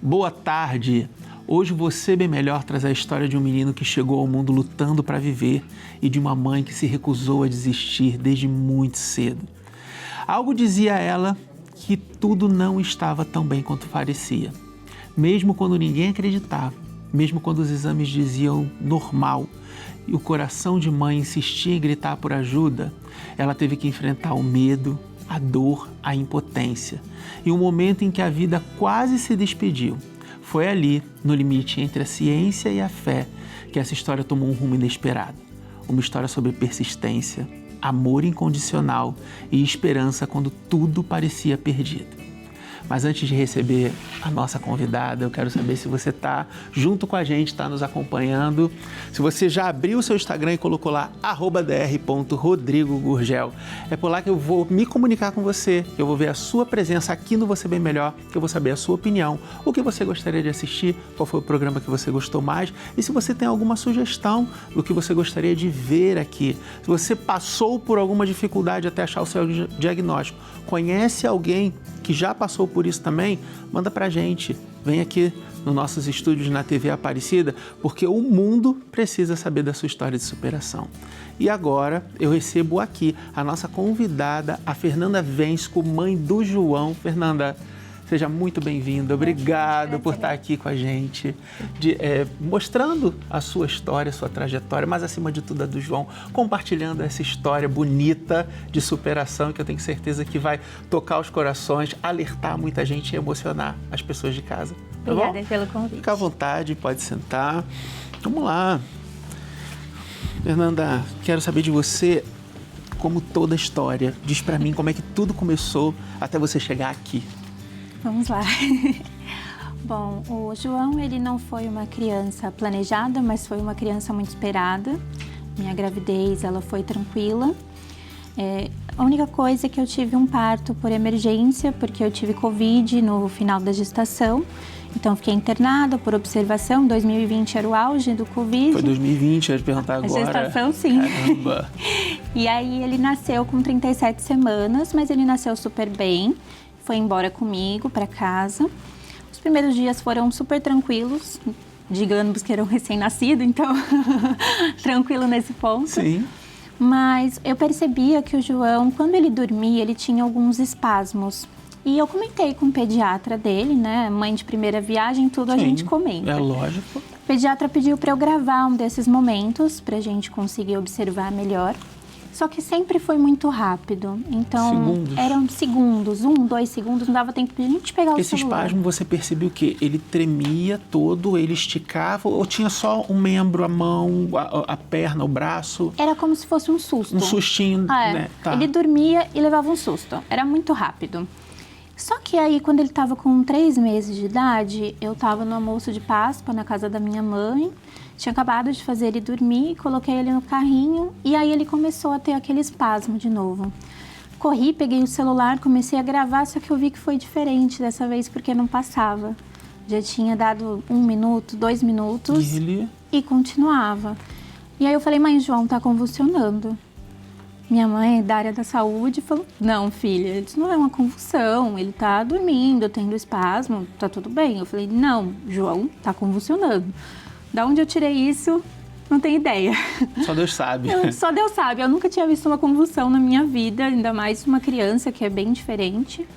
Boa tarde! Hoje Você Bem Melhor traz a história de um menino que chegou ao mundo lutando para viver e de uma mãe que se recusou a desistir desde muito cedo. Algo dizia a ela que tudo não estava tão bem quanto parecia. Mesmo quando ninguém acreditava, mesmo quando os exames diziam normal e o coração de mãe insistia em gritar por ajuda, ela teve que enfrentar o medo, a dor, a impotência e um momento em que a vida quase se despediu. Foi ali, no limite entre a ciência e a fé, que essa história tomou um rumo inesperado. Uma história sobre persistência, amor incondicional e esperança quando tudo parecia perdido. Mas antes de receber a nossa convidada, eu quero saber se você está junto com a gente, está nos acompanhando. Se você já abriu o seu Instagram e colocou lá @dr.rodrigogurgel. É por lá que eu vou me comunicar com você, eu vou ver a sua presença aqui no Você Bem Melhor, que eu vou saber a sua opinião, o que você gostaria de assistir, qual foi o programa que você gostou mais e se você tem alguma sugestão do que você gostaria de ver aqui. Se você passou por alguma dificuldade até achar o seu diagnóstico, conhece alguém que já passou por isso também, manda pra gente. Vem aqui nos nossos estúdios na TV Aparecida, porque o mundo precisa saber da sua história de superação. E agora eu recebo aqui a nossa convidada, a Fernanda Vensco, mãe do João. Fernanda, seja muito bem-vinda. Obrigado por estar aqui com a gente, mostrando a sua história, a sua trajetória, mas acima de tudo a do João, compartilhando essa história bonita de superação que eu tenho certeza que vai tocar os corações, alertar muita gente e emocionar as pessoas de casa. Tá bom? Obrigada pelo convite. Fica à vontade, pode sentar. Vamos lá. Fernanda, quero saber de você, como toda a história. Diz pra mim como é que tudo começou até você chegar aqui. Vamos lá. Bom, o João, ele não foi uma criança planejada, mas foi uma criança muito esperada. Minha gravidez, ela foi tranquila. A única coisa é que eu tive um parto por emergência, porque eu tive Covid no final da gestação. Então, fiquei internada por observação. 2020 era o auge do Covid. Foi 2020, eu ia te perguntar agora. A gestação, sim. Caramba! E aí, ele nasceu com 37 semanas, mas ele nasceu super bem. Foi embora comigo para casa. Os primeiros dias foram super tranquilos, digamos que era um recém-nascido, então tranquilo nesse ponto. Sim. Mas eu percebia que o João, quando ele dormia, ele tinha alguns espasmos. E eu comentei com o pediatra dele, né? Mãe de primeira viagem, tudo. Sim, a gente comenta. É lógico. O pediatra pediu para eu gravar um desses momentos, para a gente conseguir observar melhor. Só que sempre foi muito rápido, então eram segundos, 1, 2 segundos, não dava tempo de a gente pegar o celular. Esse espasmo, você percebeu o quê? Ele tremia todo, ele esticava ou tinha só um membro, a mão, a perna, o braço? Era como se fosse um susto. Um sustinho, né? Tá. Ele dormia e levava um susto, era muito rápido. Só que aí, quando ele estava com 3 meses de idade, eu estava no almoço de Páscoa na casa da minha mãe. Tinha acabado de fazer ele dormir, coloquei ele no carrinho e aí ele começou a ter aquele espasmo de novo. Corri, peguei o celular, comecei a gravar, só que eu vi que foi diferente dessa vez porque não passava. Já tinha dado 1 minuto, 2 minutos e continuava. E aí eu falei, mãe, João tá convulsionando. Minha mãe, da área da saúde, falou, não, filha, isso não é uma convulsão, ele tá dormindo, tendo espasmo, tá tudo bem. Eu falei, não, João tá convulsionando. Da onde eu tirei isso, não tenho ideia. Só Deus sabe. Só Deus sabe. Eu nunca tinha visto uma convulsão na minha vida, ainda mais uma criança que é bem diferente.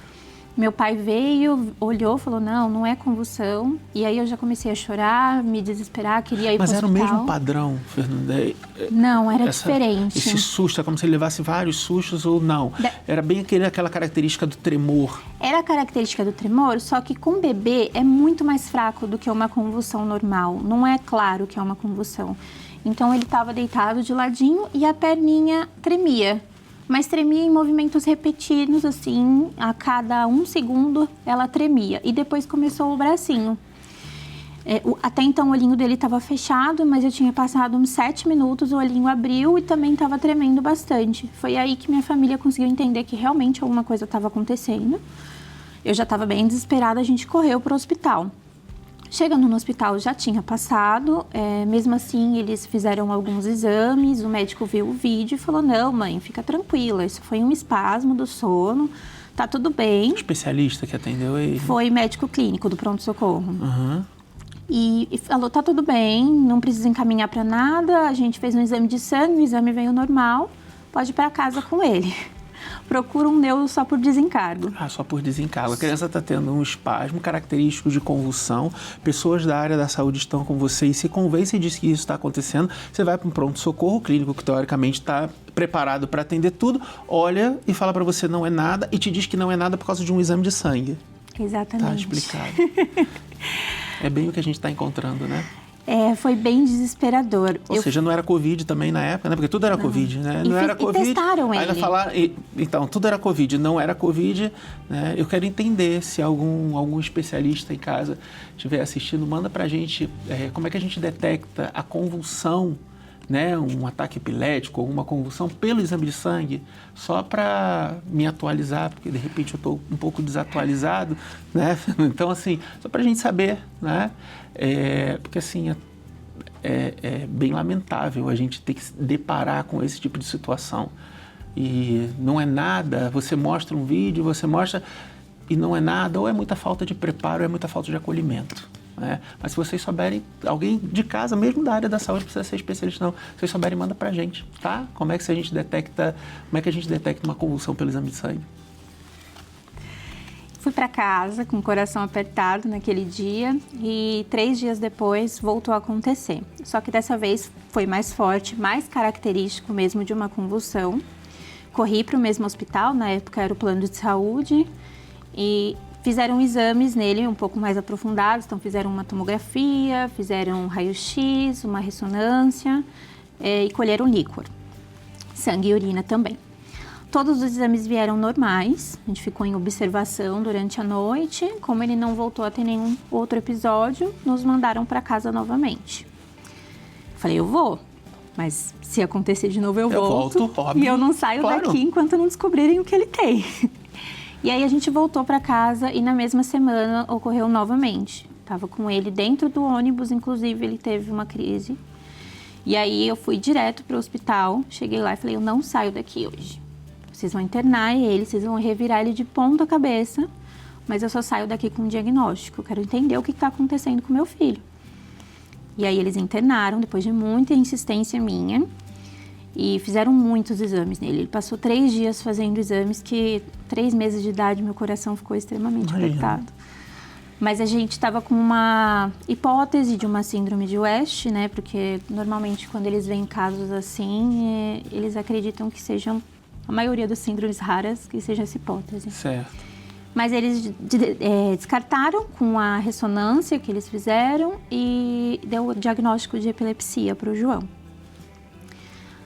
Meu pai veio, olhou, falou, não é convulsão. E aí eu já comecei a chorar, me desesperar, queria ir pro hospital. Mas era o mesmo padrão, Fernanda? Não, era diferente. Esse susto, é como se ele levasse vários sustos ou não? Era bem aquela característica do tremor. Era a característica do tremor, só que com bebê é muito mais fraco do que uma convulsão normal. Não é claro que é uma convulsão. Então ele estava deitado de ladinho e a perninha tremia. Mas tremia em movimentos repetidos, assim, a cada 1 segundo ela tremia. E depois começou o bracinho. Até então o olhinho dele estava fechado, mas eu tinha passado uns 7 minutos, o olhinho abriu e também estava tremendo bastante. Foi aí que minha família conseguiu entender que realmente alguma coisa estava acontecendo. Eu já estava bem desesperada, a gente correu para o hospital. Chegando no hospital já tinha passado, mesmo assim eles fizeram alguns exames, o médico viu o vídeo e falou, não mãe, fica tranquila, isso foi um espasmo do sono, tá tudo bem. O especialista que atendeu ele? Foi médico clínico do pronto-socorro. Uhum. E falou, tá tudo bem, não precisa encaminhar para nada, a gente fez um exame de sangue, o exame veio normal, pode ir para casa com ele. Procura um neuro só por desencargo. Ah, só por desencargo. A criança está tendo um espasmo característico de convulsão, pessoas da área da saúde estão com você e se convencem disso que isso está acontecendo, você vai para um pronto-socorro clínico que teoricamente está preparado para atender tudo, olha e fala para você não é nada e te diz que não é nada por causa de um exame de sangue. Exatamente. Tá explicado. É bem o que a gente está encontrando, né? Foi bem desesperador. Ou seja, não era Covid também na época, né? Porque tudo era Covid, né? Não era Covid. E testaram ainda ele. Falaram, então, tudo era Covid, não era Covid, né? Eu quero entender se algum especialista em casa estiver assistindo, manda pra gente como é que a gente detecta a convulsão, né? Um ataque epilético, alguma convulsão pelo exame de sangue, só para me atualizar, porque de repente eu estou um pouco desatualizado, né? Então, assim, só para a gente saber, né? Porque, assim, é bem lamentável a gente ter que se deparar com esse tipo de situação. E não é nada, você mostra um vídeo, você mostra e não é nada, ou é muita falta de preparo, ou é muita falta de acolhimento. Mas se vocês souberem, alguém de casa, mesmo da área da saúde, precisa ser especialista não, se vocês souberem, manda pra gente, tá? Como é que a gente detecta uma convulsão pelo exame de sangue? Fui para casa com o coração apertado naquele dia e 3 dias depois voltou a acontecer. Só que dessa vez foi mais forte, mais característico mesmo de uma convulsão. Corri para o mesmo hospital, na época era o plano de saúde, e fizeram exames nele um pouco mais aprofundados, então fizeram uma tomografia, fizeram um raio-x, uma ressonância e colheram líquor, sangue e urina também. Todos os exames vieram normais, a gente ficou em observação durante a noite. Como ele não voltou a ter nenhum outro episódio, nos mandaram para casa novamente. Falei, eu vou, mas se acontecer de novo eu volto óbvio, e eu não saio daqui enquanto não descobrirem o que ele tem. E aí a gente voltou para casa e na mesma semana ocorreu novamente. Tava com ele dentro do ônibus, inclusive ele teve uma crise. E aí eu fui direto para o hospital, cheguei lá e falei, eu não saio daqui hoje. Vocês vão internar ele, vocês vão revirar ele de ponta cabeça, mas eu só saio daqui com um diagnóstico. Eu quero entender o que está acontecendo com meu filho. E aí eles internaram, depois de muita insistência minha, e fizeram muitos exames nele. Ele passou 3 dias fazendo exames que 3 meses de idade, meu coração ficou extremamente apertado. Mas a gente estava com uma hipótese de uma síndrome de West, né? Porque normalmente quando eles veem casos assim, eles acreditam que sejam a maioria das síndromes raras, que seja essa hipótese. Certo. Mas eles descartaram com a ressonância que eles fizeram e deu o diagnóstico de epilepsia para o João.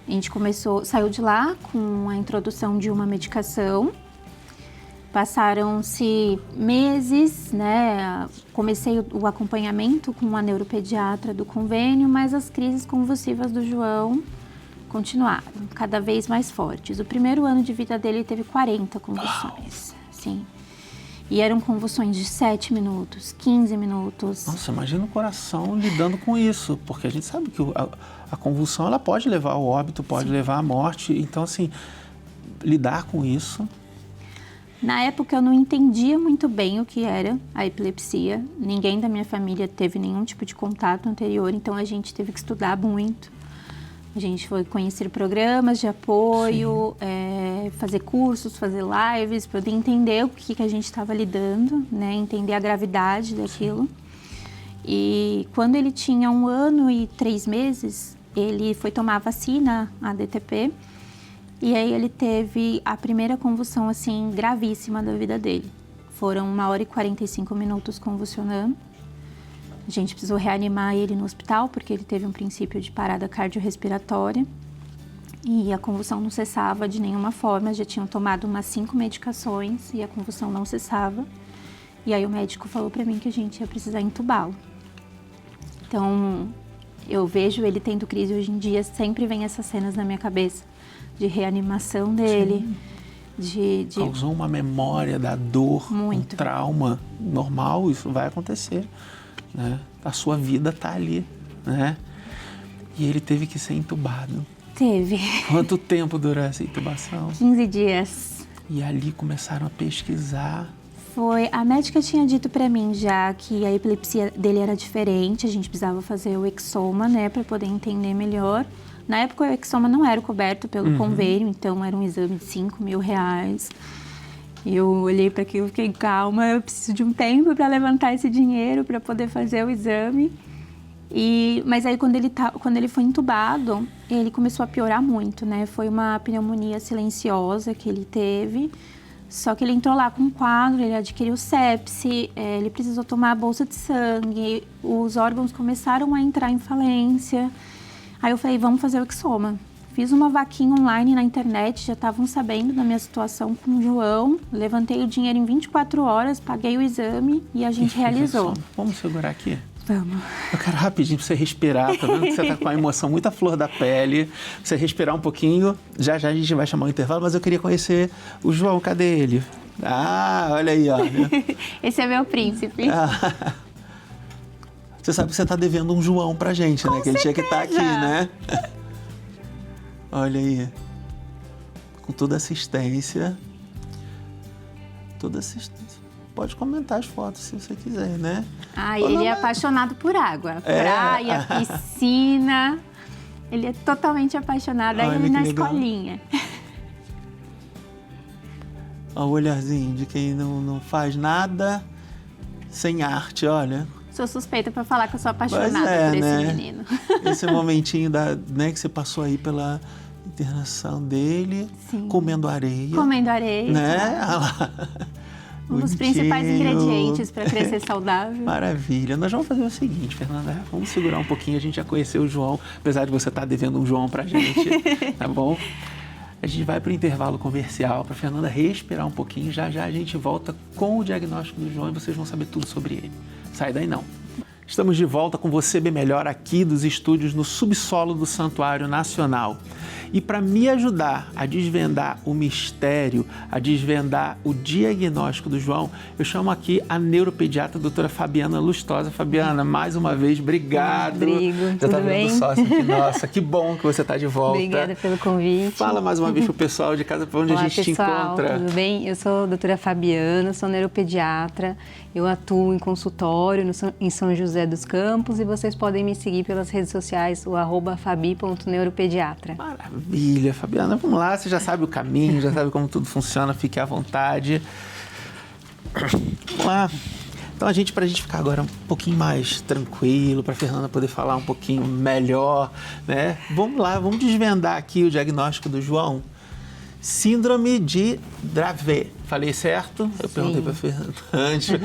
A gente saiu de lá com a introdução de uma medicação. Passaram-se meses, né? Comecei o acompanhamento com uma neuropediatra do convênio, mas as crises convulsivas do João continuaram, cada vez mais fortes. O primeiro ano de vida dele teve 40 convulsões. Sim. E eram convulsões de 7 minutos, 15 minutos. Nossa, imagina o coração lidando com isso, porque a gente sabe que a convulsão ela pode levar ao óbito, pode levar à morte. Então, assim, lidar com isso... Na época eu não entendia muito bem o que era a epilepsia. Ninguém da minha família teve nenhum tipo de contato anterior, então a gente teve que estudar muito. A gente foi conhecer programas de apoio, fazer cursos, fazer lives, para poder entender o que a gente estava lidando, né? Entender a gravidade daquilo. Sim. E quando ele tinha 1 ano e 3 meses, ele foi tomar a vacina, a DTP, e aí ele teve a primeira convulsão, assim, gravíssima da vida dele. Foram 1 hora e 45 minutos convulsionando. A gente precisou reanimar ele no hospital, porque ele teve um princípio de parada cardiorrespiratória. E a convulsão não cessava de nenhuma forma. Já tinham tomado umas 5 medicações e a convulsão não cessava. E aí o médico falou para mim que a gente ia precisar entubá-lo. Então, eu vejo ele tendo crise hoje em dia, sempre vem essas cenas na minha cabeça. De reanimação dele, Causou uma memória da dor, muito. Um trauma normal, isso vai acontecer, né? A sua vida tá ali, né? E ele teve que ser entubado. Teve. Quanto tempo durou essa intubação? 15 dias. E ali começaram a pesquisar. A médica tinha dito para mim já que a epilepsia dele era diferente, a gente precisava fazer o exoma, né, para poder entender melhor. Na época o exoma não era coberto pelo convênio, então era um exame de R$5.000. Eu olhei para aquilo e fiquei, calma, eu preciso de um tempo para levantar esse dinheiro para poder fazer o exame. Mas aí quando ele foi entubado, ele começou a piorar muito, né? Foi uma pneumonia silenciosa que ele teve. Só que ele entrou lá com um quadro, ele adquiriu sepse, ele precisou tomar a bolsa de sangue, os órgãos começaram a entrar em falência. Aí eu falei, vamos fazer o exoma. Fiz uma vaquinha online na internet, já estavam sabendo da minha situação com o João. Levantei o dinheiro em 24 horas, paguei o exame e a gente realizou. Vamos segurar aqui? Vamos. Eu quero rapidinho para você respirar, tá vendo que você tá com a emoção muito à flor da pele. Você respirar um pouquinho, já já a gente vai chamar o intervalo, mas eu queria conhecer o João, cadê ele? Ah, olha aí, ó. Esse é meu príncipe. Ah. Você sabe que você tá devendo um João pra gente, né? Que ele tinha que estar aqui, né? Olha aí. Com toda assistência. Pode comentar as fotos se você quiser, né? Ele é apaixonado por água. Praia, piscina. Ele é totalmente apaixonado. Aí ele na escolinha. Olha o olharzinho de quem não faz nada sem arte, olha. Sou suspeita para falar que eu sou apaixonada por esse menino. Esse momentinho que você passou aí pela internação dele. Sim. Comendo areia. Comendo areia. Né? Um dos principais ingredientes para crescer saudável. Maravilha. Nós vamos fazer o seguinte, Fernanda. Vamos segurar um pouquinho. A gente já conheceu o João, apesar de você estar devendo um João pra gente, tá bom? A gente vai para o intervalo comercial para a Fernanda respirar um pouquinho. Já já a gente volta com o diagnóstico do João e vocês vão saber tudo sobre ele. Sai daí não. Estamos de volta com Você Bem Melhor aqui dos estúdios no subsolo do Santuário Nacional. E para me ajudar a desvendar o mistério, a desvendar o diagnóstico do João, eu chamo aqui a neuropediatra, a doutora Fabiana Lustosa. Fabiana, mais uma vez, obrigado. Rodrigo, tudo bem? Sócio aqui. Nossa, que bom que você está de volta. Obrigada pelo convite. Fala mais uma vez para o pessoal de casa, para onde a gente te encontra. Tudo bem? Eu sou a doutora Fabiana, sou neuropediatra. Eu atuo em consultório em São José dos Campos e vocês podem me seguir pelas redes sociais, o @fabi.neuropediatra. Maravilha, Fabiana. Vamos lá, você já sabe o caminho, já sabe como tudo funciona, fique à vontade. Vamos lá. Então, pra gente ficar agora um pouquinho mais tranquilo, para a Fernanda poder falar um pouquinho melhor, né? Vamos lá, vamos desvendar aqui o diagnóstico do João. Síndrome de Dravet. Falei certo? Eu perguntei para a Fernanda antes.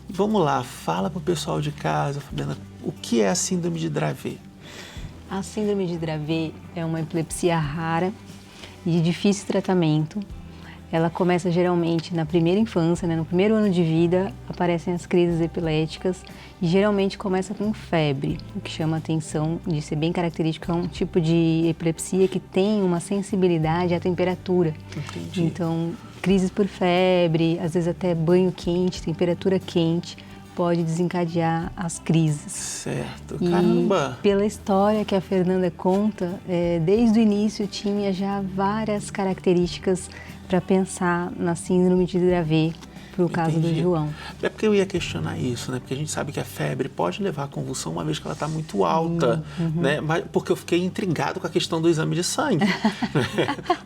Vamos lá, fala para o pessoal de casa, Fabiana, o que é a síndrome de Dravet? A síndrome de Dravet é uma epilepsia rara e de difícil tratamento. Ela começa geralmente na primeira infância, né? No primeiro ano de vida aparecem as crises epiléticas e geralmente começa com febre. O que chama a atenção de ser bem característico é um tipo de epilepsia que tem uma sensibilidade à temperatura. Entendi. Então, crises por febre, às vezes até banho quente, temperatura quente, pode desencadear as crises. Certo, e caramba! Pela história que a Fernanda conta, desde o início tinha já várias características para pensar na síndrome de Dravet para o caso do João. É porque eu ia questionar isso, né? Porque a gente sabe que a febre pode levar à convulsão uma vez que ela está muito alta, né? Mas porque eu fiquei intrigado com a questão do exame de sangue.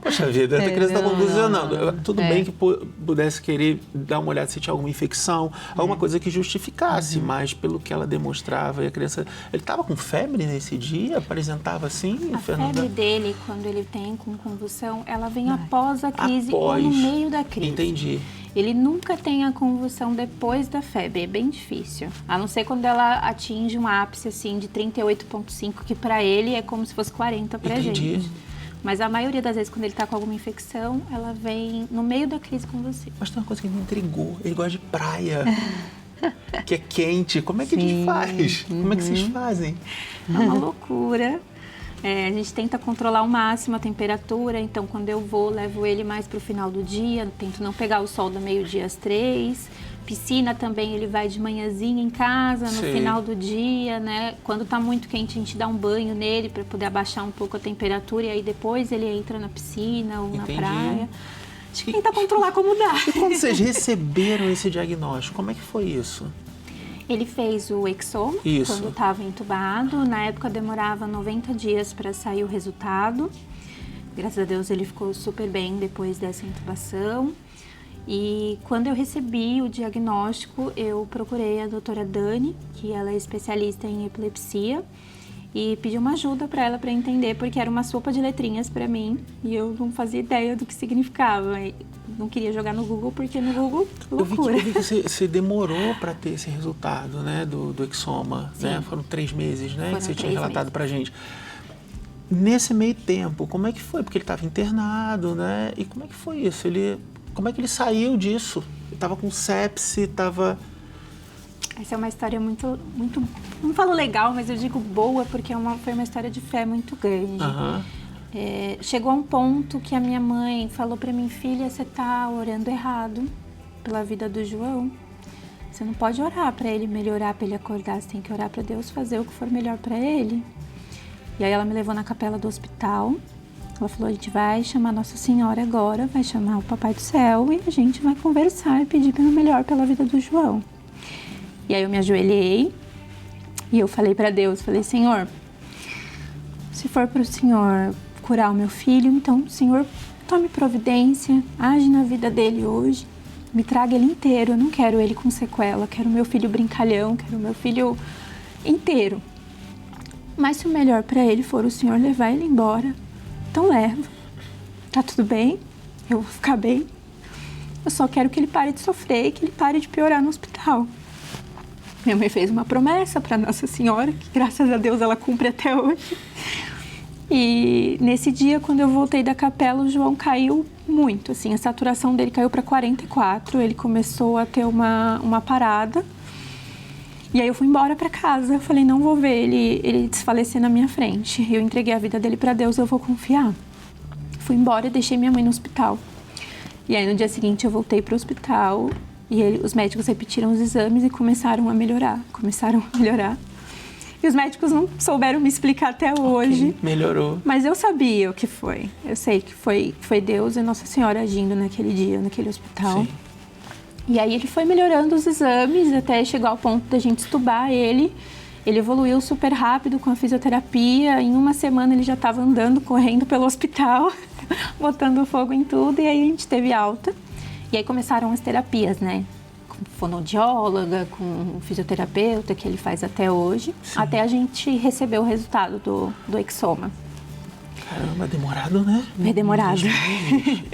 Poxa vida, a criança está convulsionando. Tudo bem que pudesse querer dar uma olhada se tinha alguma infecção, alguma coisa que justificasse, mas pelo que ela demonstrava, e a criança... Ele estava com febre nesse dia? Apresentava assim, a Fernanda? Febre dele, quando ele tem com convulsão, ela vem após a crise ou no meio da crise. Entendi. Ele nunca tem a convulsão depois da febre, é bem difícil. A não ser quando ela atinge um ápice assim de 38,5, que para ele é como se fosse 40 pra gente. Mas a maioria das vezes, quando ele tá com alguma infecção, ela vem no meio da crise com você. Mas tem uma coisa que me intrigou, ele gosta de praia, que é quente. Como é que a gente faz? Como é que vocês fazem? É uma loucura. A gente tenta controlar ao máximo a temperatura, então quando eu vou, levo ele mais para o final do dia, tento não pegar o sol do meio-dia às 3. Piscina também, ele vai de manhãzinha em casa, no final do dia, né? Quando tá muito quente, a gente dá um banho nele para poder abaixar um pouco a temperatura e aí depois ele entra na piscina ou na praia. Acho que tenta controlar como dá. E quando vocês receberam esse diagnóstico, como é que foi isso? Ele fez o exoma quando estava entubado. Na época demorava 90 dias para sair o resultado. Graças a Deus ele ficou super bem depois dessa intubação. E quando eu recebi o diagnóstico, eu procurei a doutora Dani, que ela é especialista em epilepsia, e pedi uma ajuda para ela para entender, porque era uma sopa de letrinhas para mim e eu não fazia ideia do que significava. Não queria jogar no Google, porque no Google, loucura. Eu vi que você demorou para ter esse resultado, né, do exoma, né? Foram 3 meses, né, que você tinha relatado para gente. Nesse meio tempo, como é que foi? Porque ele estava internado, né? E como é que foi isso? Como é que ele saiu disso? Ele estava com sepse, estava... Essa é uma história muito, não falo legal, mas eu digo boa, porque foi uma história de fé muito grande. Chegou a um ponto que a minha mãe falou para mim: filha, você está orando errado pela vida do João. Você não pode orar para ele melhorar, para ele acordar. Você tem que orar para Deus fazer o que for melhor para ele. E aí ela me levou na capela do hospital. Ela falou: a gente vai chamar Nossa Senhora agora, vai chamar o Papai do Céu e a gente vai conversar e pedir pelo melhor pela vida do João. E aí eu me ajoelhei e eu falei para Deus, falei: Senhor, se for para o Senhor curar o meu filho, então, Senhor, tome providência, age na vida dele hoje, me traga ele inteiro, eu não quero ele com sequela, quero meu filho brincalhão, quero meu filho inteiro. Mas se o melhor para ele for o Senhor levar ele embora, então leva, tá tudo bem, eu vou ficar bem, eu só quero que ele pare de sofrer e que ele pare de piorar no hospital. Minha mãe fez uma promessa para Nossa Senhora, que graças a Deus ela cumpre até hoje. E nesse dia, quando eu voltei da capela, o João caiu muito, assim, a saturação dele caiu para 44, ele começou a ter uma parada. E aí eu fui embora para casa, eu falei: não vou ver ele desfalecer na minha frente. Eu entreguei a vida dele para Deus, eu vou confiar. Fui embora e deixei minha mãe no hospital. E aí no dia seguinte eu voltei para o hospital e os médicos repetiram os exames e começaram a melhorar. E os médicos não souberam me explicar até hoje. Melhorou. Mas eu sabia o que foi. Eu sei que foi Deus e Nossa Senhora agindo naquele dia, naquele hospital. Sim. E aí ele foi melhorando os exames até chegar ao ponto da gente entubar ele. Ele evoluiu super rápido com a fisioterapia. Em uma semana ele já estava andando, correndo pelo hospital, botando fogo em tudo. E aí a gente teve alta. E aí começaram as terapias, né? Com fonoaudióloga, com fisioterapeuta, que ele faz até hoje. Sim. Até a gente receber o resultado do exoma. Caramba, demorado, né? É demorado.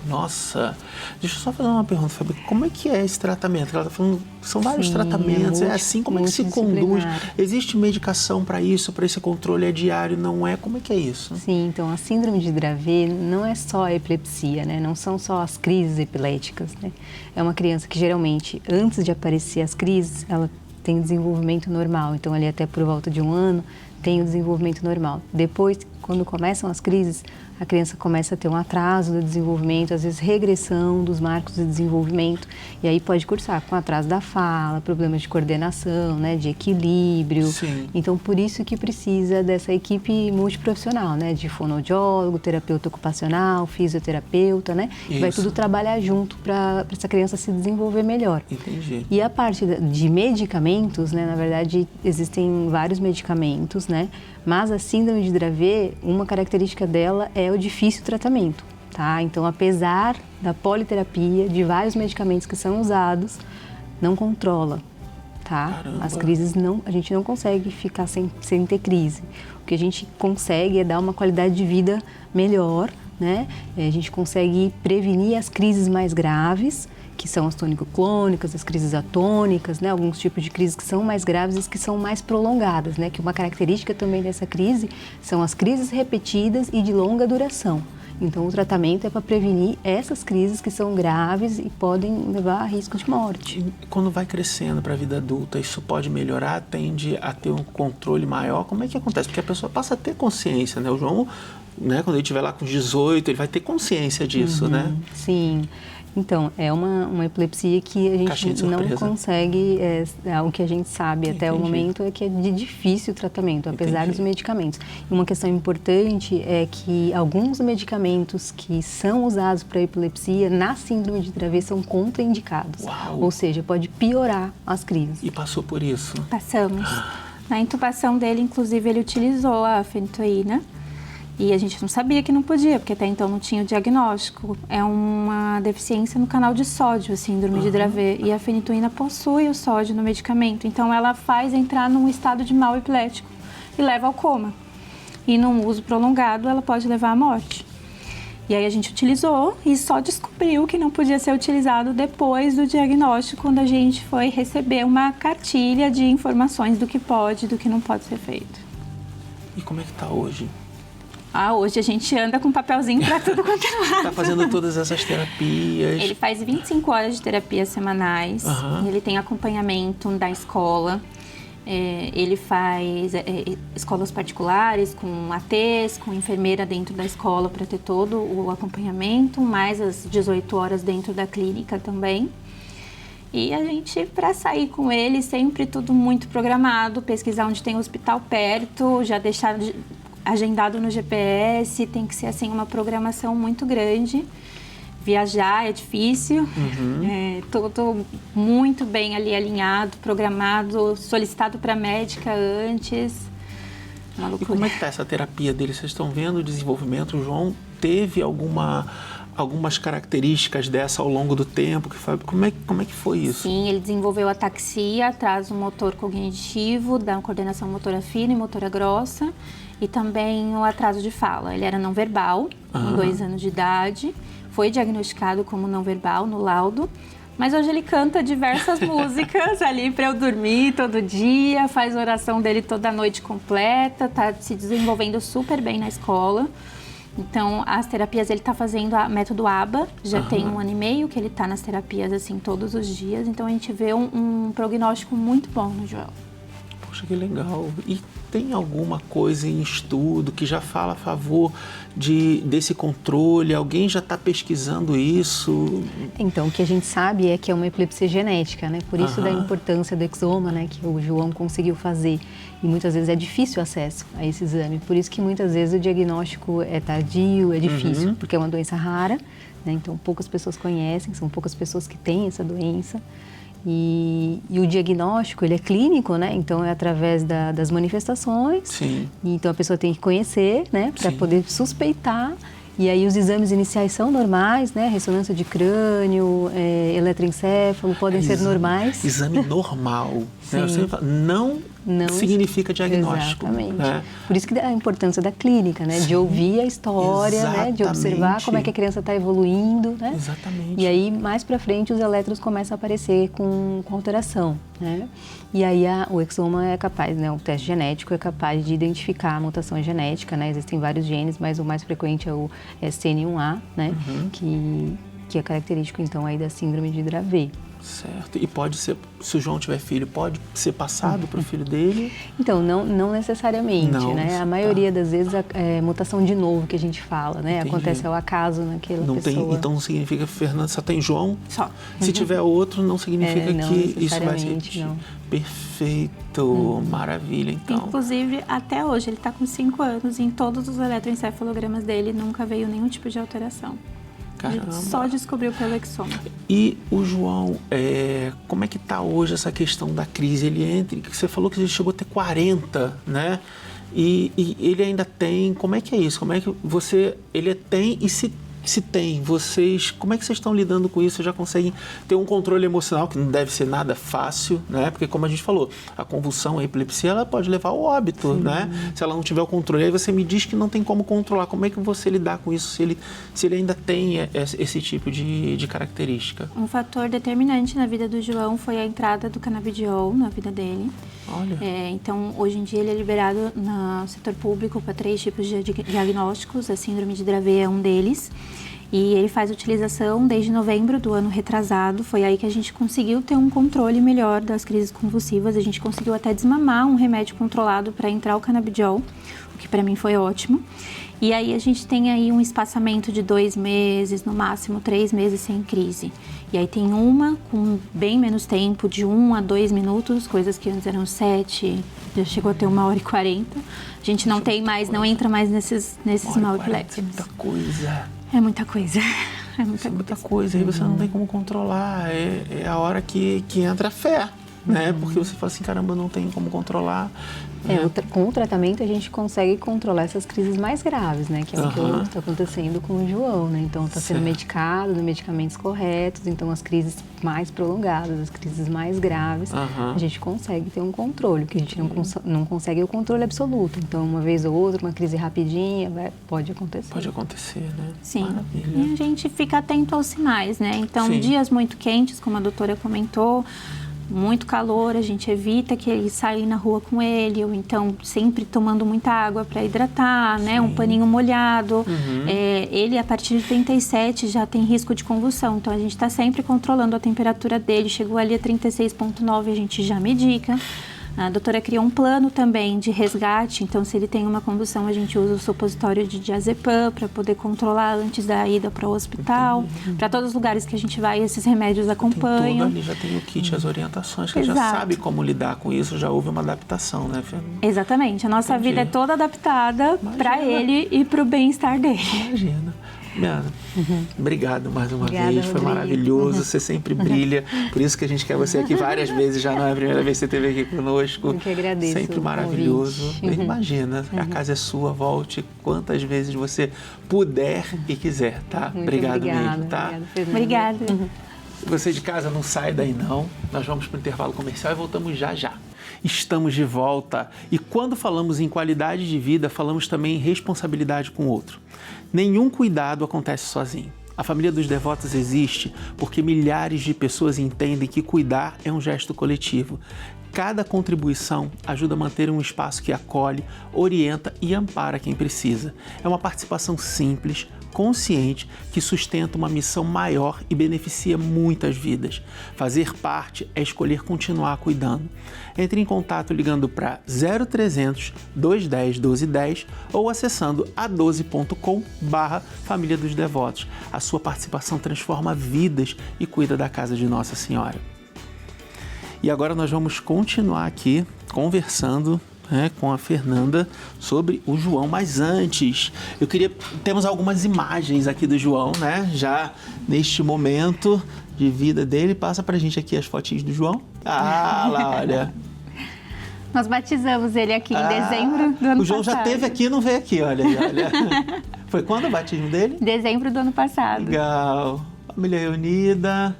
Nossa. Deixa eu só fazer uma pergunta, Fabi. Como é que é esse tratamento? Ela tá falando, são vários tratamentos, é assim? Como é que se conduz? Existe medicação para isso, para esse controle? É diário, não é? Como é que é isso? Sim, então a síndrome de Dravet não é só a epilepsia, né? Não são só as crises epiléticas, né? É uma criança que geralmente, antes de aparecer as crises, ela tem desenvolvimento normal. Então ali até por volta de 1 ano, tem o desenvolvimento normal. Depois, quando começam as crises, a criança começa a ter um atraso do desenvolvimento, às vezes regressão dos marcos de desenvolvimento, e aí pode cursar com atraso da fala, problemas de coordenação, né, de equilíbrio. Sim. Então, por isso que precisa dessa equipe multiprofissional, né, de fonoaudiólogo, terapeuta ocupacional, fisioterapeuta, né, que vai tudo trabalhar junto para essa criança se desenvolver melhor. Entendi. E a parte de medicamentos, né, na verdade, existem vários medicamentos, né, mas a síndrome de Dravet, uma característica dela é o difícil tratamento, tá? Então, apesar da politerapia, de vários medicamentos que são usados, não controla, tá? Caramba. As crises a gente não consegue ficar sem ter crise. O que a gente consegue é dar uma qualidade de vida melhor, né? A gente consegue prevenir as crises mais graves, que são as tônico-clônicas, as crises atônicas, né? Alguns tipos de crises que são mais graves e que são mais prolongadas, né? Que uma característica também dessa crise são as crises repetidas e de longa duração. Então, o tratamento é para prevenir essas crises que são graves e podem levar a risco de morte. E quando vai crescendo para a vida adulta, isso pode melhorar? Tende a ter um controle maior? Como é que acontece? Porque a pessoa passa a ter consciência, né? O João, né, quando ele estiver lá com 18, ele vai ter consciência disso, né? Sim. Então, é uma epilepsia que a gente não consegue, o que a gente sabe até o momento é que é de difícil tratamento, apesar dos medicamentos. E uma questão importante é que alguns medicamentos que são usados para epilepsia, na síndrome de Dravet, são contraindicados. Uau. Ou seja, pode piorar as crises. E passou por isso? Passamos. Na intubação dele, inclusive, ele utilizou a fenitoína. E a gente não sabia que não podia, porque até então não tinha o diagnóstico. É uma deficiência no canal de sódio, a síndrome de Dravet. E a fenitoína possui o sódio no medicamento. Então, ela faz entrar num estado de mal epilético e leva ao coma. E num uso prolongado, ela pode levar à morte. E aí a gente utilizou e só descobriu que não podia ser utilizado depois do diagnóstico, quando a gente foi receber uma cartilha de informações do que pode e do que não pode ser feito. E como é que tá hoje? Hoje a gente anda com papelzinho para tudo quanto é lado. Tá fazendo todas essas terapias? Ele faz 25 horas de terapias semanais. Ele tem acompanhamento da escola. Ele faz escolas particulares com ATs, com enfermeira dentro da escola para ter todo o acompanhamento, mais as 18 horas dentro da clínica também. E a gente, para sair com ele, sempre tudo muito programado, pesquisar onde tem hospital perto, já deixar agendado no GPS, tem que ser assim uma programação muito grande. Viajar é difícil, tudo muito bem ali alinhado, programado, solicitado para a médica antes. Uma loucura. E como é que tá essa terapia dele? Vocês estão vendo o desenvolvimento? O João teve algumas características dessa ao longo do tempo? Como é que foi isso? Sim, ele desenvolveu ataxia, atraso motor cognitivo, da coordenação motora fina e motora grossa, e também o atraso de fala. Ele era não verbal, com 2 anos de idade, foi diagnosticado como não verbal no laudo, mas hoje ele canta diversas músicas ali para eu dormir todo dia, faz a oração dele toda noite completa, tá se desenvolvendo super bem na escola. Então, as terapias ele está fazendo a método ABA, já tem 1 ano e meio que ele está nas terapias assim todos os dias, então a gente vê um prognóstico muito bom no João. Poxa, que legal. E tem alguma coisa em estudo que já fala a favor desse controle? Alguém já está pesquisando isso? Então, o que a gente sabe é que é uma epilepsia genética, né? Por isso da importância do exoma, né? Que o João conseguiu fazer. E muitas vezes é difícil o acesso a esse exame. Por isso que muitas vezes o diagnóstico é tardio, é difícil, porque é uma doença rara, né? Então, poucas pessoas conhecem, são poucas pessoas que têm essa doença. E o diagnóstico, ele é clínico, né? Então, é através das manifestações. Sim. Então, a pessoa tem que conhecer, né? Para poder suspeitar. E aí, os exames iniciais são normais, né? Ressonância de crânio, eletroencefalo, podem ser normais. Exame normal. Né? Eu sempre falo, não significa diagnóstico. Exatamente. Né? Por isso que a importância da clínica, né? De ouvir a história, né? De observar como é que a criança está evoluindo, né? Exatamente. E aí, mais para frente, os eletros começam a aparecer com alteração, né? E aí, o exoma é capaz, né? O teste genético é capaz de identificar a mutação genética, né? Existem vários genes, mas o mais frequente é o SCN1A, né? Que é característico, então, aí da síndrome de Dravet. Certo. E pode ser, se o João tiver filho, pode ser passado para o filho dele? Então, não necessariamente, né? A maioria das vezes é mutação de novo que a gente fala, né? Entendi. Acontece ao acaso naquela pessoa. Então, não significa que Fernanda só tem João? Só. Se tiver outro, não significa não que isso vai ser... não. Perfeito. Maravilha, então. Inclusive, até hoje, ele está com 5 anos e em todos os eletroencefalogramas dele nunca veio nenhum tipo de alteração. Caramba. A gente só descobriu pelo exoma. E o João, como é que está hoje essa questão da crise? Você falou que ele chegou a ter 40, né? E ele ainda tem, como é que é isso? Como é que ele tem e se tem, como é que vocês estão lidando com isso? Vocês já conseguem ter um controle emocional, que não deve ser nada fácil, né? Porque como a gente falou, a convulsão, a epilepsia, ela pode levar ao óbito, né? Se ela não tiver o controle, aí você me diz que não tem como controlar. Como é que você lidar com isso se ele ainda tem esse tipo de característica? Um fator determinante na vida do João foi a entrada do canabidiol na vida dele. Olha. Então, hoje em dia, ele é liberado no setor público para 3 tipos de diagnósticos. A síndrome de Dravet é um deles. E ele faz utilização desde novembro do ano retrasado. Foi aí que a gente conseguiu ter um controle melhor das crises convulsivas. A gente conseguiu até desmamar um remédio controlado para entrar o canabidiol, o que para mim foi ótimo. E aí a gente tem aí um espaçamento de 2 meses, no máximo 3 meses sem crise. E aí tem uma com bem menos tempo, de 1 a 2 minutos, coisas que antes eram 7, já chegou a ter 1h40. A gente não tem mais, não entra mais nesses mal epiléticos. É muita coisa. É muita coisa. É muita coisa. Aí você não tem como controlar. É a hora que entra a fé, né? Porque você fala assim, caramba, eu não tenho como controlar. Com o tratamento a gente consegue controlar essas crises mais graves, né? Que é o que está acontecendo com o João, né? Então está sendo medicado, dando medicamentos corretos, então as crises mais prolongadas, as crises mais graves, a gente consegue ter um controle, que a gente não consegue o controle absoluto. Então uma vez ou outra, uma crise rapidinha, pode acontecer. Pode acontecer, né? Sim. Maravilha. E a gente fica atento aos sinais, né? Então dias muito quentes, como a doutora comentou, muito calor, a gente evita que ele saia na rua com ele, ou então sempre tomando muita água para hidratar, né? Um paninho molhado. Ele, a partir de 37, já tem risco de convulsão, então a gente está sempre controlando a temperatura dele. Chegou ali a 36,9, a gente já medica. A doutora criou um plano também de resgate, então se ele tem uma convulsão, a gente usa o supositório de diazepam para poder controlar antes da ida para o hospital. Para todos os lugares que a gente vai, esses remédios acompanham. Tudo ali, já tem o kit, as orientações, que já sabe como lidar com isso, já houve uma adaptação, né, Fernanda? Exatamente, a nossa vida é toda adaptada para ele e para o bem-estar dele. Imagina. Miana, obrigado mais uma vez, foi Rodrigo. Maravilhoso, você sempre brilha, por isso que a gente quer você aqui várias vezes, já não é a primeira vez que você esteve aqui conosco. Eu que agradeço. Sempre maravilhoso. Imagina, a casa é sua, volte quantas vezes você puder e quiser, tá? Muito obrigado obrigada, mesmo, tá? Obrigada. Você de casa não sai daí não, nós vamos para o intervalo comercial e voltamos já já. Estamos de volta e quando falamos em qualidade de vida, falamos também em responsabilidade com o outro. Nenhum cuidado acontece sozinho. A família dos devotos existe porque milhares de pessoas entendem que cuidar é um gesto coletivo. Cada contribuição ajuda a manter um espaço que acolhe, orienta e ampara quem precisa. É uma participação simples, consciente, que sustenta uma missão maior e beneficia muitas vidas. Fazer parte é escolher continuar cuidando. Entre em contato ligando para 0300 210 1210 ou acessando a12.com/Família dos Devotos. A sua participação transforma vidas e cuida da casa de Nossa Senhora. E agora nós vamos continuar aqui conversando com a Fernanda sobre o João, mas antes, temos algumas imagens aqui do João, né? Já neste momento de vida dele, passa pra gente aqui as fotinhas do João. Ah, lá, olha. Nós batizamos ele aqui em dezembro do ano passado. O João já esteve aqui e não veio aqui, olha aí, olha. Foi quando o batismo dele? Dezembro do ano passado. Legal. Família reunida.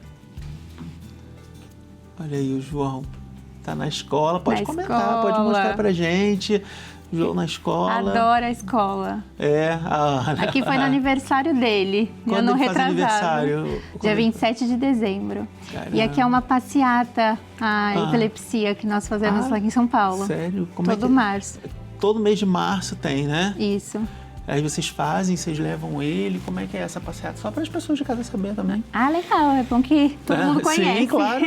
Olha aí o João. Tá na escola, pode comentar, pode mostrar pra gente. O João na escola. Adora a escola. Aqui foi no aniversário dele, no ano retrasado. Aniversário? Dia 27 de dezembro. Caramba. E aqui é uma passeata, a epilepsia, que nós fazemos lá em São Paulo. Sério? Todo março. Todo mês de março tem, né? Isso. Aí vocês levam ele, como é que é essa passeata? Só para as pessoas de casa saber também. Legal, é bom que todo mundo conhece. Sim, claro.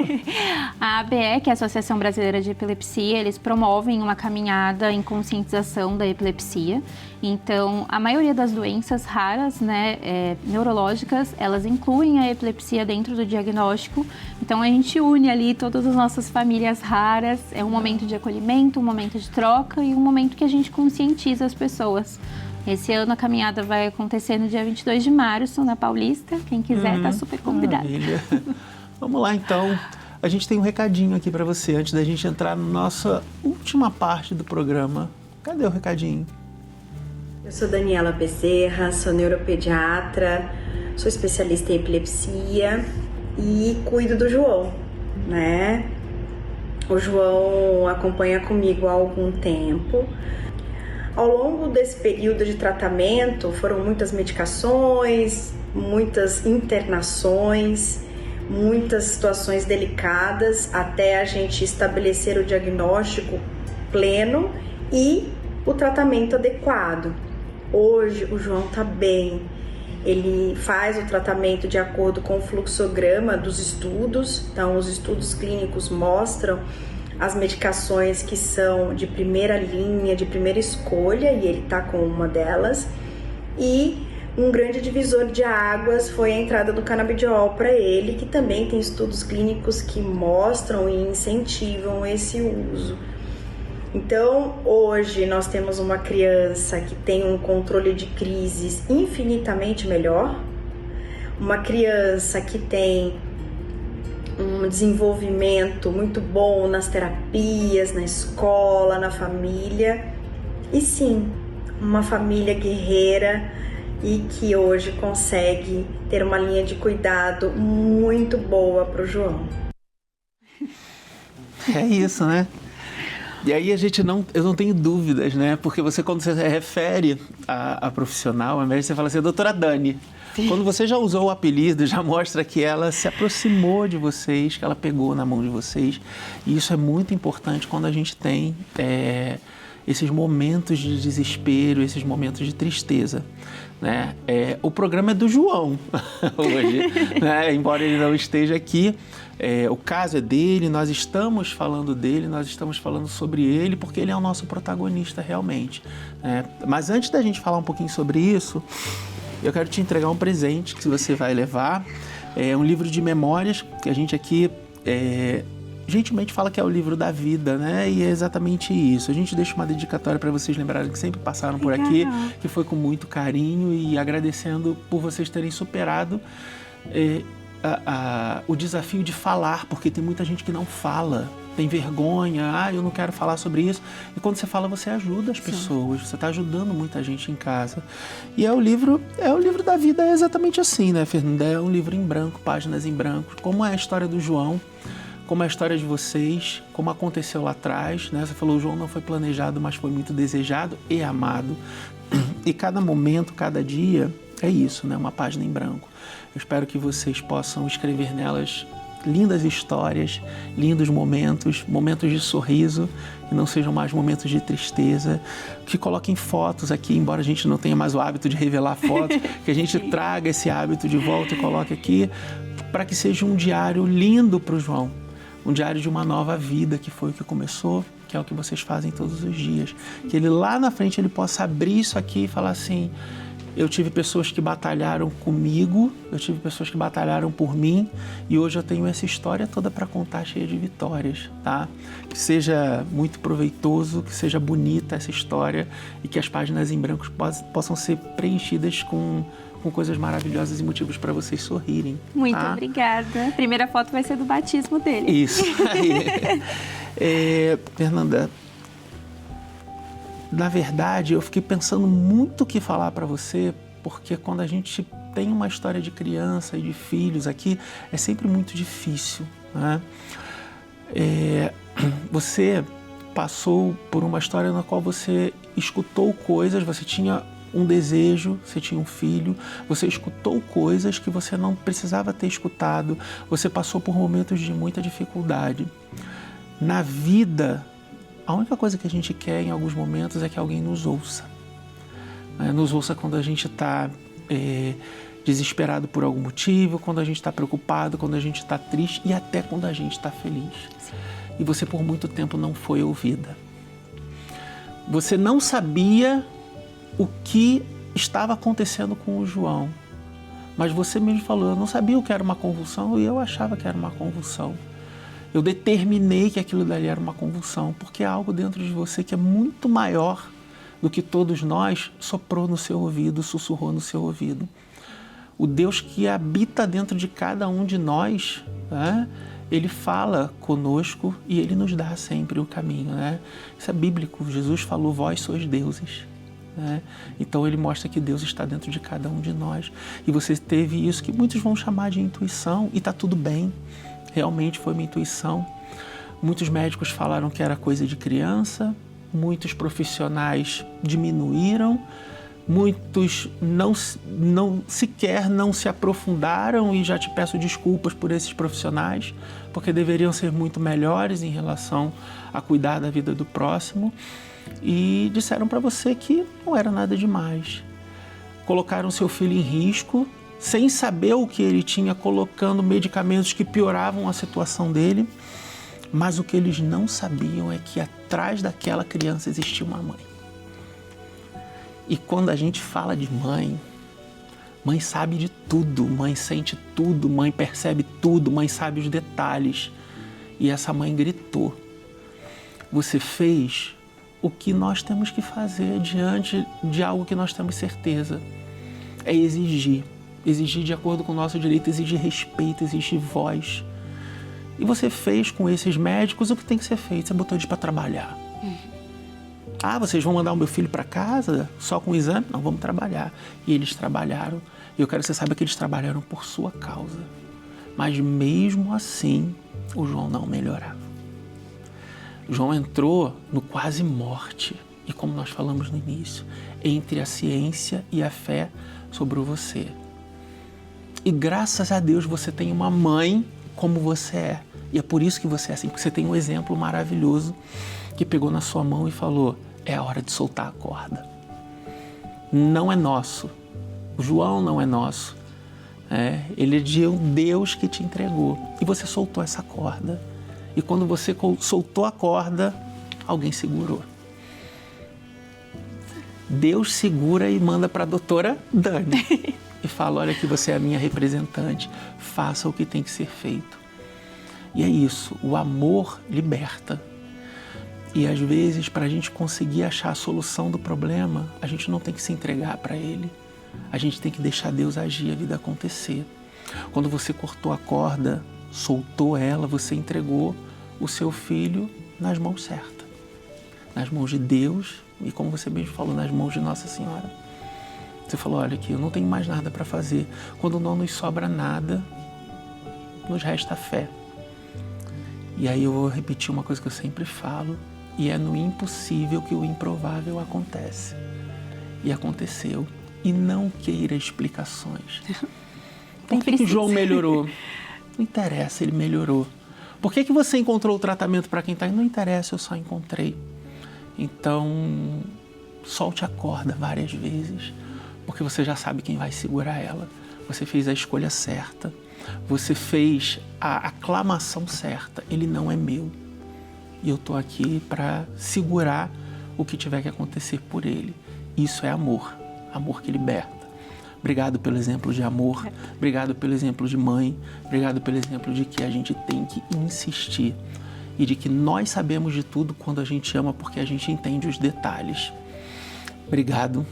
A ABE, que é a Associação Brasileira de Epilepsia, eles promovem uma caminhada em conscientização da epilepsia. Então, a maioria das doenças raras, né, neurológicas, elas incluem a epilepsia dentro do diagnóstico. Então, a gente une ali todas as nossas famílias raras. É um momento de acolhimento, um momento de troca e um momento que a gente conscientiza as pessoas. Esse ano a caminhada vai acontecer no dia 22 de março, na Paulista. Quem quiser está super convidado. Maravilha. Vamos lá, então. A gente tem um recadinho aqui para você, antes da gente entrar na nossa última parte do programa. Cadê o recadinho? Eu sou Daniela Bezerra, sou neuropediatra, sou especialista em epilepsia e cuido do João, né? O João acompanha comigo há algum tempo. Ao longo desse período de tratamento, foram muitas medicações, muitas internações, muitas situações delicadas até a gente estabelecer o diagnóstico pleno e o tratamento adequado. Hoje o João está bem, ele faz o tratamento de acordo com o fluxograma dos estudos. Então, os estudos clínicos mostram as medicações que são de primeira linha, de primeira escolha, e ele está com uma delas. E um grande divisor de águas foi a entrada do canabidiol para ele, que também tem estudos clínicos que mostram e incentivam esse uso. Então, hoje nós temos uma criança que tem um controle de crises infinitamente melhor, uma criança que tem um desenvolvimento muito bom nas terapias, na escola, na família, e sim, uma família guerreira e que hoje consegue ter uma linha de cuidado muito boa para o João. É isso, né? E aí eu não tenho dúvidas, né? Porque você, quando você refere a profissional, ao invés de você falar assim, doutora Dani, sim, quando você já usou o apelido, já mostra que ela se aproximou de vocês, que ela pegou na mão de vocês. E isso é muito importante quando a gente tem esses momentos de desespero, esses momentos de tristeza, né? O programa é do João hoje, né? Embora ele não esteja aqui. O caso é dele, nós estamos falando dele, nós estamos falando sobre ele, porque ele é o nosso protagonista realmente. Mas antes da gente falar um pouquinho sobre isso, eu quero te entregar um presente que você vai levar. É um livro de memórias, que a gente aqui gentilmente fala que é o livro da vida, né? E é exatamente isso. A gente deixa uma dedicatória para vocês lembrarem que sempre passaram por aqui, que foi com muito carinho, e agradecendo por vocês terem superado o desafio de falar, porque tem muita gente que não fala, tem vergonha, eu não quero falar sobre isso. E quando você fala, você ajuda as pessoas, você está ajudando muita gente em casa. E o livro da vida é exatamente assim, né, Fernanda? É um livro em branco, páginas em branco, como é a história do João, como é a história de vocês, como aconteceu lá atrás, né? Você falou, o João não foi planejado, mas foi muito desejado e amado. E cada momento, cada dia, é isso, né? Uma página em branco. Eu espero que vocês possam escrever nelas lindas histórias, lindos momentos, momentos de sorriso, que não sejam mais momentos de tristeza, que coloquem fotos aqui, embora a gente não tenha mais o hábito de revelar fotos, que a gente traga esse hábito de volta e coloque aqui, para que seja um diário lindo para o João, um diário de uma nova vida, que foi o que começou, que é o que vocês fazem todos os dias. Que ele lá na frente ele possa abrir isso aqui e falar assim, eu tive pessoas que batalharam comigo, eu tive pessoas que batalharam por mim, e hoje eu tenho essa história toda para contar, cheia de vitórias, tá? Que seja muito proveitoso, que seja bonita essa história, e que as páginas em branco possam ser preenchidas com coisas maravilhosas e motivos para vocês sorrirem. Muito obrigada. A primeira foto vai ser do batismo dele. Isso aí. Fernanda, na verdade, eu fiquei pensando muito o que falar para você, porque quando a gente tem uma história de criança e de filhos aqui, é sempre muito difícil, né? Você passou por uma história na qual você escutou coisas, você tinha um desejo, você tinha um filho, você escutou coisas que você não precisava ter escutado, você passou por momentos de muita dificuldade. Na vida, a única coisa que a gente quer em alguns momentos é que alguém nos ouça. Nos ouça quando a gente está desesperado por algum motivo, quando a gente está preocupado, quando a gente está triste e até quando a gente está feliz. Sim. E você por muito tempo não foi ouvida. Você não sabia o que estava acontecendo com o João, mas você mesmo falou, eu não sabia o que era uma convulsão e eu achava que era uma convulsão. Eu determinei que aquilo dali era uma convulsão, porque há algo dentro de você que é muito maior do que todos nós soprou no seu ouvido, sussurrou no seu ouvido. O Deus que habita dentro de cada um de nós, né? Ele fala conosco e Ele nos dá sempre o caminho, né? Isso é bíblico, Jesus falou, vós sois deuses. Então ele mostra que Deus está dentro de cada um de nós. E você teve isso que muitos vão chamar de intuição, e está tudo bem. Realmente foi uma intuição. Muitos médicos falaram que era coisa de criança, muitos profissionais diminuíram, muitos sequer não se aprofundaram, e já te peço desculpas por esses profissionais, porque deveriam ser muito melhores em relação a cuidar da vida do próximo. E disseram para você que não era nada demais. colocaram seu filho em risco, sem saber o que ele tinha, colocando medicamentos que pioravam a situação dele. Mas o que eles não sabiam é que atrás daquela criança existia uma mãe. E quando a gente fala de mãe, mãe sabe de tudo, mãe sente tudo, mãe percebe tudo, mãe sabe os detalhes. E essa mãe gritou: você fez o que nós temos que fazer diante de algo que nós temos certeza. É exigir. Exigir de acordo com o nosso direito, exigir respeito, exigir voz. E você fez com esses médicos o que tem que ser feito. Você botou eles para trabalhar. Ah, vocês vão mandar o meu filho para casa só com o exame? Não, vamos trabalhar. E eles trabalharam. E eu quero que você saiba que eles trabalharam por sua causa. Mas mesmo assim, o João não melhorava. João entrou no quase morte. E como nós falamos no início, entre a ciência e a fé sobre você. E graças a Deus você tem uma mãe como você é. E é por isso que você é assim, porque você tem um exemplo maravilhoso que pegou na sua mão e falou: é a hora de soltar a corda. Não é nosso. O João não é nosso. Ele é de um Deus que te entregou. E você soltou essa corda. E quando você soltou a corda, alguém segurou. Deus segura e manda para a doutora Dani. E fala: olha que você é a minha representante, faça o que tem que ser feito. E é isso, o amor liberta. E às vezes, para a gente conseguir achar a solução do problema, a gente não tem que se entregar para ele. A gente tem que deixar Deus agir, a vida acontecer. Quando você cortou a corda, soltou ela, você entregou o seu filho nas mãos certas. Nas mãos de Deus e, como você mesmo falou, nas mãos de Nossa Senhora. Você falou: olha aqui, eu não tenho mais nada para fazer. Quando não nos sobra nada, nos resta a fé. E aí eu vou repetir uma coisa que eu sempre falo, e é no impossível que o improvável acontece. E aconteceu. E não queira explicações. Por que o João melhorou? Não interessa, ele melhorou. Por que você encontrou o tratamento para quem está? Não interessa, eu só encontrei. Então, solte a corda várias vezes, porque você já sabe quem vai segurar ela. Você fez a escolha certa. Você fez a aclamação certa. Ele não é meu. E eu estou aqui para segurar o que tiver que acontecer por ele. Isso é amor. Amor que liberta. Obrigado pelo exemplo de amor. Obrigado pelo exemplo de mãe. Obrigado pelo exemplo de que a gente tem que insistir. E de que nós sabemos de tudo quando a gente ama, porque a gente entende os detalhes. Obrigado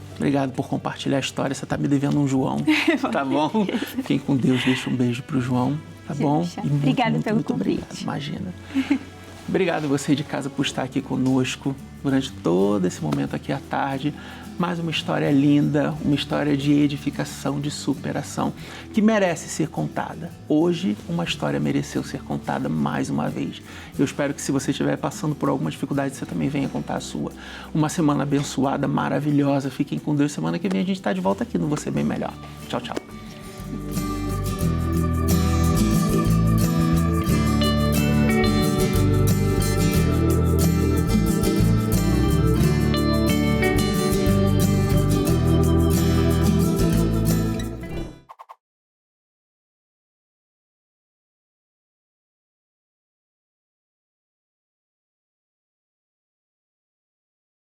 por compartilhar a história. Você está me devendo um João, tá bom? Fiquem com Deus, deixa um beijo pro João, tá bom? Obrigada pelo convite. Obrigado, imagina. Obrigado você de casa por estar aqui conosco durante todo esse momento aqui à tarde. Mais uma história linda, uma história de edificação, de superação, que merece ser contada. Hoje, uma história mereceu ser contada mais uma vez. Eu espero que, se você estiver passando por alguma dificuldade, você também venha contar a sua. Uma semana abençoada, maravilhosa. Fiquem com Deus. Semana que vem a gente está de volta aqui no Você Bem Melhor. Tchau, tchau.